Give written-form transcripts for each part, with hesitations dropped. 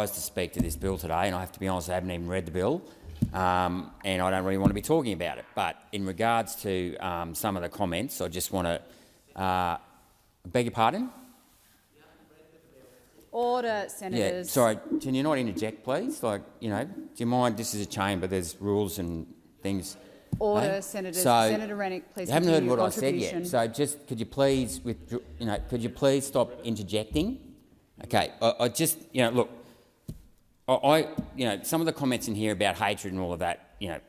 surprised to speak to this bill today, and I have to be honest, I haven't even read the bill, and I don't really want to be talking about it. But in regards to some of the comments, I just want to beg your pardon? Order, senators. Yeah, sorry, can you not interject, please? Like, you know, do you mind? This is a chamber. There's rules and things. Order, eh? senators. So, Senator Rennick, please. You haven't heard what I said contribution. yet. So just could you please, could you please stop interjecting? Okay, I just, look, some of the comments in here about hatred and all of that, are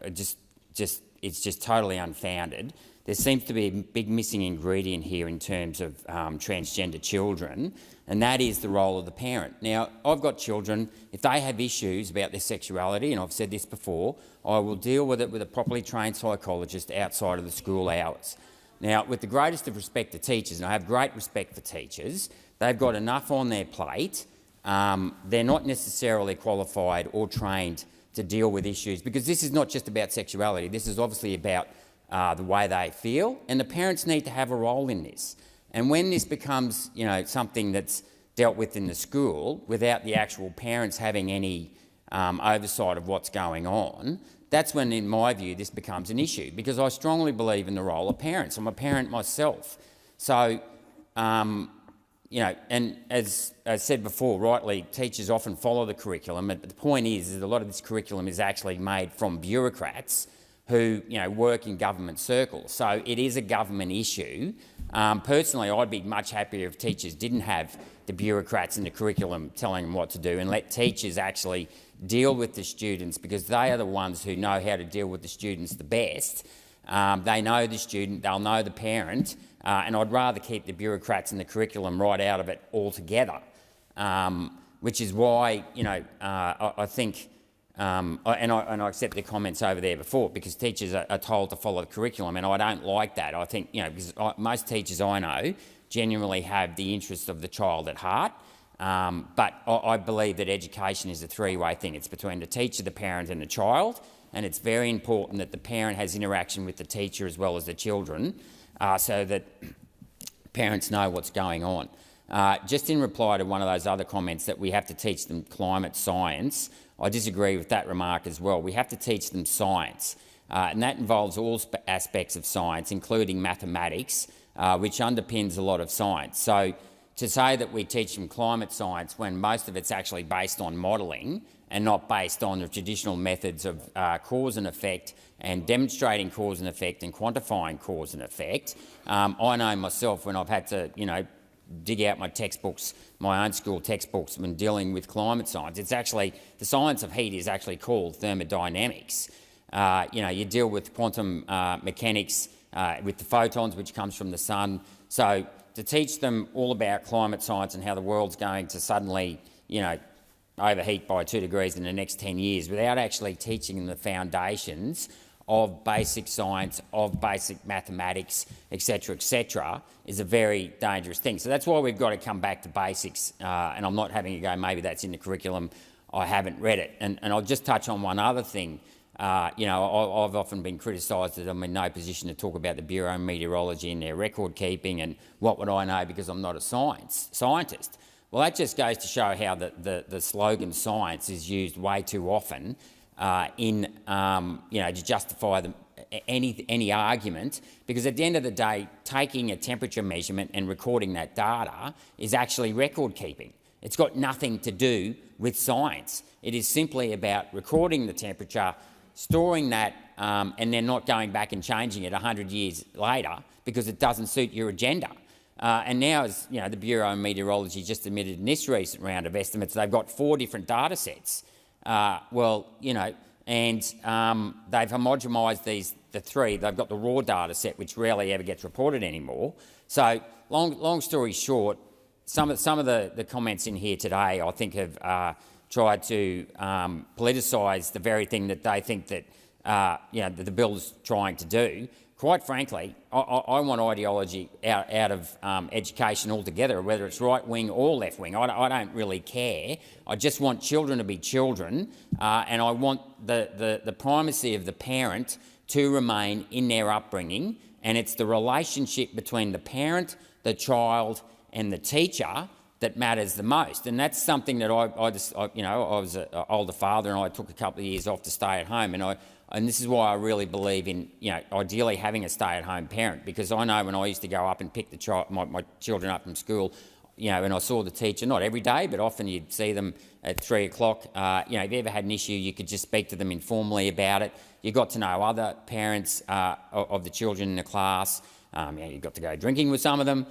it's just totally unfounded. There seems to be a big missing ingredient here in terms of transgender children, and that is the role of the parent. Now, I've got children. If they have issues about their sexuality, and I've said this before, I will deal with it with a properly trained psychologist outside of the school hours. Now, with the greatest of respect to teachers, and I have great respect for teachers, they've got enough on their plate. They're not necessarily qualified or trained to deal with issues, because this is not just about sexuality. This is obviously about the way they feel, and the parents need to have a role in this. And when this becomes, something that's dealt with in the school without the actual parents having any oversight of what's going on, that's when, in my view, this becomes an issue, because I strongly believe in the role of parents. I'm a parent myself. So, and as I said before, rightly, teachers often follow the curriculum, but the point is that a lot of this curriculum is actually made from bureaucrats who work in government circles. So it is a government issue. Personally, I'd be much happier if teachers didn't have the bureaucrats in the curriculum telling them what to do, and let teachers actually deal with the students, because they are the ones who know how to deal with the students the best. They know the student, they'll know the parent, and I'd rather keep the bureaucrats in the curriculum right out of it altogether, which is why I think. And I accept the comments over there before, because teachers are told to follow the curriculum, and I don't like that. I think, because most teachers I know genuinely have the interests of the child at heart, but I believe that education is a three-way thing. It's between the teacher, the parent and the child, and it's very important that the parent has interaction with the teacher as well as the children, so that parents know what's going on. Just in reply to one of those other comments that we have to teach them climate science, I disagree with that remark as well. We have to teach them science, and that involves all aspects of science, including mathematics, which underpins a lot of science. So to say that we teach them climate science when most of it's actually based on modelling and not based on the traditional methods of cause and effect and demonstrating cause and effect and quantifying cause and effect, I know myself when I've had to, dig out my textbooks, my own school textbooks, when dealing with climate science. It's actually, the science of heat is actually called thermodynamics. You deal with quantum mechanics with the photons, which comes from the sun. So to teach them all about climate science and how the world's going to suddenly, overheat by 2 degrees in the next 10 years without actually teaching them the foundations of basic science, of basic mathematics, etc., is a very dangerous thing. So that's why we've got to come back to basics, and I'm not having a go, maybe that's in the curriculum, I haven't read it. And I'll just touch on one other thing. I've often been criticised that I'm in no position to talk about the Bureau of Meteorology and their record keeping, and what would I know because I'm not a scientist. Well, that just goes to show how the slogan science is used way too often to justify any argument, because at the end of the day, taking a temperature measurement and recording that data is actually record keeping. It's got nothing to do with science. It is simply about recording the temperature, storing that, and then not going back and changing it 100 years later because it doesn't suit your agenda. And now, as the Bureau of Meteorology just admitted in this recent round of estimates, they've got 4 different data sets. And they've homogenised the 3. They've got the raw data set, which rarely ever gets reported anymore. So, long story short, some of the comments in here today, I think, have tried to politicise the very thing that they think that that the bill is trying to do. Quite frankly, I want ideology out of education altogether, whether it's right-wing or left-wing. I don't really care. I just want children to be children, and I want the primacy of the parent to remain in their upbringing, and it's the relationship between the parent, the child and the teacher that matters the most. And that's something that I was an older father, and I took a couple of years off to stay at home, and this is why I really believe in, ideally having a stay-at-home parent, because I know when I used to go up and pick my children up from school, and I saw the teacher, not every day, but often you'd see them at 3 o'clock. If you ever had an issue, you could just speak to them informally about it. You got to know other parents of the children in the class. You got to go drinking with some of them.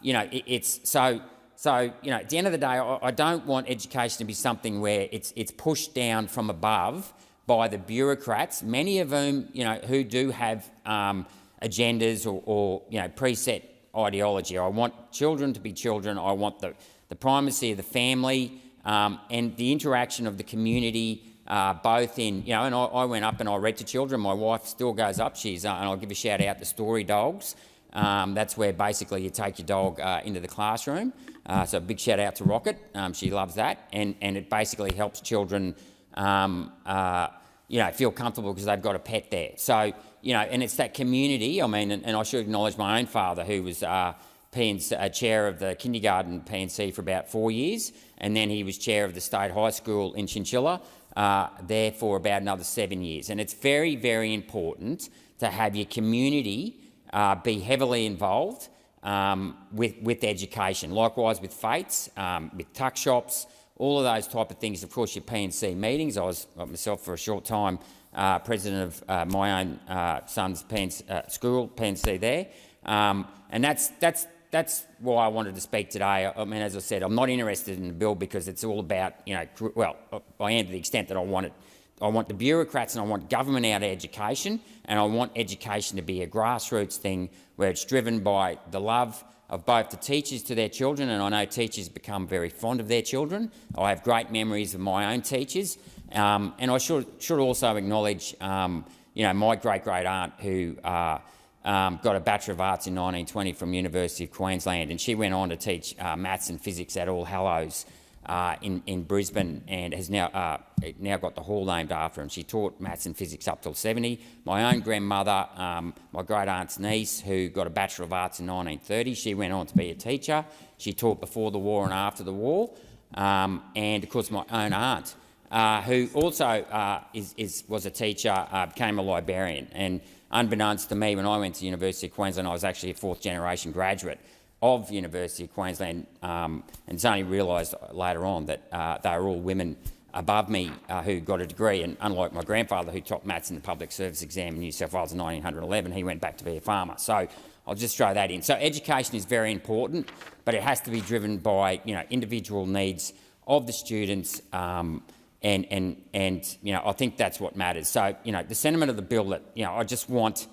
It's so at the end of the day, I don't want education to be something where it's pushed down from above by the bureaucrats, many of whom, who do have agendas or preset ideology. I want children to be children. I want the primacy of the family and the interaction of the community, both in, and I went up and I read to children. My wife still goes up. And I'll give a shout out to Story Dogs. That's where basically you take your dog into the classroom. So a big shout out to Rocket. She loves that. And it basically helps children feel comfortable because they've got a pet there. So, and it's that community. I mean, and I should acknowledge my own father, who was chair of the kindergarten P&C for about 4 years, and then he was chair of the state high school in Chinchilla there for about another 7 years. And it's very, very important to have your community be heavily involved with education. Likewise with FATES, with tuck shops, all of those type of things. Of course, your P&C meetings. I was myself for a short time president of my own son's school, P&C there, and that's why I wanted to speak today. I mean, as I said, I'm not interested in the bill because it's all about, well, I am to the extent that I want the bureaucrats and I want government out of education, and I want education to be a grassroots thing where it's driven by the love of both the teachers to their children, and I know teachers become very fond of their children. I have great memories of my own teachers, and I should also acknowledge, my great-great-aunt who got a Bachelor of Arts in 1920 from University of Queensland, and she went on to teach maths and physics at All Hallows in Brisbane, and has now got the hall named after her. And she taught maths and physics up till 70. My own grandmother, my great-aunt's niece, who got a Bachelor of Arts in 1930, she went on to be a teacher. She taught before the war and after the war. And, of course, my own aunt, who also was a teacher, became a librarian. And unbeknownst to me, when I went to University of Queensland, I was actually a fourth-generation graduate of University of Queensland, and it's only realised later on that they were all women above me who got a degree, and unlike my grandfather who topped maths in the public service exam in New South Wales in 1911, he went back to be a farmer. So I'll just throw that in. So education is very important, but it has to be driven by individual needs of the students, and I think that's what matters. So the sentiment of the bill that I just want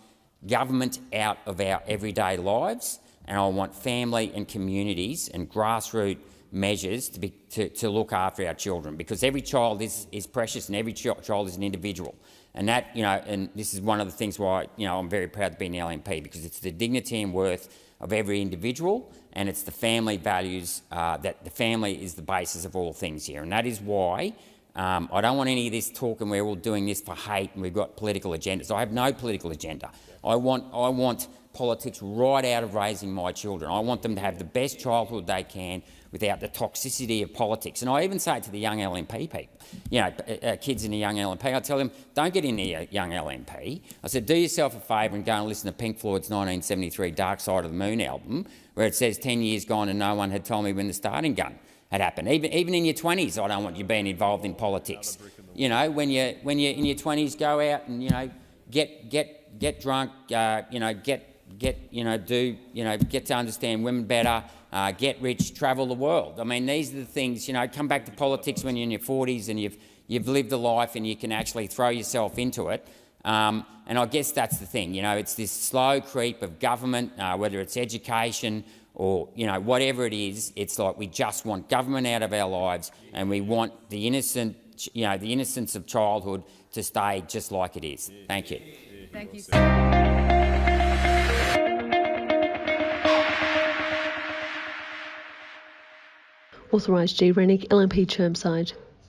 government out of our everyday lives, and I want family and communities and grassroots measures to look after our children, because every child is precious and every child is an individual. And that, and this is one of the things why, I'm very proud to be an LNP, because it's the dignity and worth of every individual, and it's the family values, that the family is the basis of all things here. And that is why I don't want any of this talk and we're all doing this for hate and we've got political agendas. I have no political agenda. I want politics right out of raising my children. I want them to have the best childhood they can without the toxicity of politics. And I even say it to the young LNP people, kids in the young LNP, I tell them, don't get in the young LNP. I said, do yourself a favour and go and listen to Pink Floyd's 1973 Dark Side of the Moon album, where it says 10 years gone and no one had told me when the starting gun had happened. Even in your 20s, I don't want you being involved in politics. When you're in your 20s, go out and get drunk, get to understand women better, get rich, travel the world. I mean, these are the things. Come back to politics when you're in your 40s and you've lived a life and you can actually throw yourself into it. And I guess that's the thing. It's this slow creep of government, whether it's education or whatever it is. It's like we just want government out of our lives, and we want the innocence of childhood to stay just like it is. Thank you. Thank you. Authorised G. Rennick, LNP Chermside.